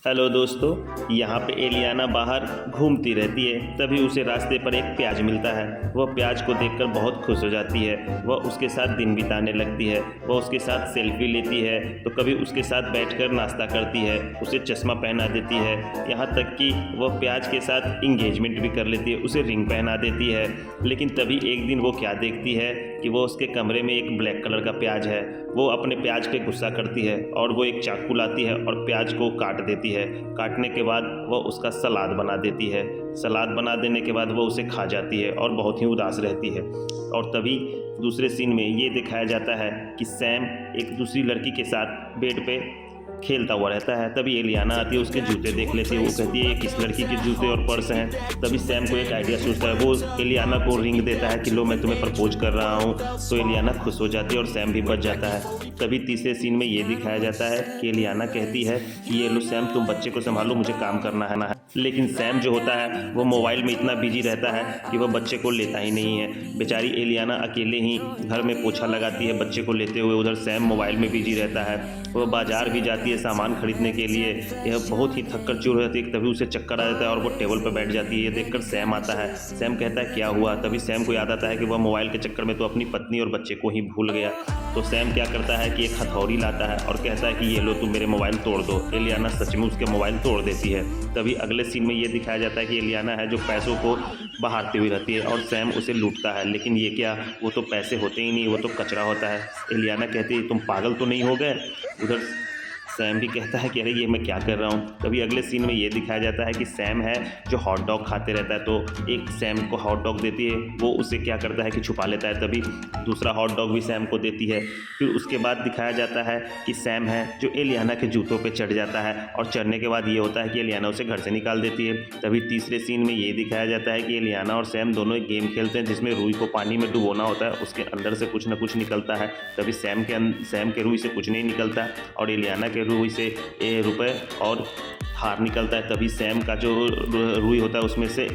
Hello दोस्तों। यहाँ पे एलियाना बाहर घूमती रहती है, तभी उसे रास्ते पर एक प्याज मिलता है। वह प्याज को देखकर बहुत खुश हो जाती है। वह उसके साथ दिन बिताने लगती है। वह उसके साथ सेल्फी लेती है, तो कभी उसके साथ बैठकर नाश्ता करती है, उसे चश्मा पहना देती है, यहाँ तक कि वह प्याज के साथ इंगेजमेंट भी कर लेती है, उसे रिंग पहना देती है। लेकिन तभी एक दिन वो क्या देखती है कि वो उसके कमरे में एक ब्लैक कलर का प्याज है। वो अपने प्याज पे गुस्सा करती है और वो एक चाकू लाती है और प्याज को काट देती है। काटने के बाद वह उसका सलाद बना देती है। सलाद बना देने के बाद वह उसे खा जाती है और बहुत ही उदास रहती है। और तभी दूसरे सीन में ये दिखाया जाता है कि सैम एक दूसरी लड़की के साथ बेड पे खेलता हुआ रहता है। तभी एलियाना आती है, उसके जूते देख लेती है। वो कहती है ये किस लड़की के जूते और पर्स हैं। तभी सैम को एक आइडिया सोचता है, वो एलियाना को रिंग देता है कि लो मैं तुम्हें प्रपोज कर रहा हूँ। तो एलियाना खुश हो जाती है और सैम भी बच जाता है। तभी तीसरे सीन में ये दिखाया जाता है कि एलियाना कहती है कि ये लो सैम तुम बच्चे को संभालो, मुझे काम करना है। लेकिन सैम जो होता है वो मोबाइल में इतना बिजी रहता है कि वह बच्चे को लेता ही नहीं है। बेचारी एलियाना अकेले ही घर में पोछा लगाती है बच्चे को लेते हुए, उधर सैम मोबाइल में बिजी रहता है। वह बाजार भी जाती है सामान खरीदने के लिए। यह बहुत ही थक्कर चूर रहती है। तभी उसे चक्कर आ जाता है और वो टेबल पर बैठ जाती है। ये देखकर सैम आता है। सैम कहता है क्या हुआ। तभी सैम को याद आता है कि वह मोबाइल के चक्कर में तो अपनी पत्नी और बच्चे को ही भूल गया। तो सैम क्या करता है कि एक हथौड़ी लाता है और कहता है कि ये लो तुम मेरे मोबाइल तोड़ दो। एलियाना सच में उसके मोबाइल तोड़ देती है। तभी अगले सीन में ये दिखाया जाता है कि एलियाना है जो पैसों को बहारती हुई रहती है और सैम उसे लूटता है। लेकिन ये क्या, वो तो पैसे होते ही नहीं, वो तो कचरा होता है। एलियाना कहती है तुम पागल तो नहीं हो गए। उधर सैम भी कहता है कि अरे ये मैं क्या कर रहा हूँ। तभी अगले सीन में ये दिखाया जाता है कि सैम है जो हॉट डॉग खाते रहता है, तो एक सैम को हॉट डॉग देती है। वो उसे क्या करता है कि छुपा लेता है। तभी दूसरा हॉट डॉग भी सैम को देती है। फिर उसके बाद दिखाया जाता है कि सैम है जो एलियाना के जूतों पे चढ़ जाता है और चढ़ने के बाद ये होता है कि एलियाना उसे घर से निकाल देती है। तभी तीसरे सीन में ये दिखाया जाता है कि एलियाना और सैम दोनों एक गेम खेलते हैं जिसमें रुई को पानी में डुबोना होता है, उसके अंदर से कुछ ना कुछ निकलता है। तभी सैम के रुई से कुछ नहीं निकलता और एलियाना के रुई से रुपए और हार निकलता है। तभी सैम का जो रुई होता है उसमें से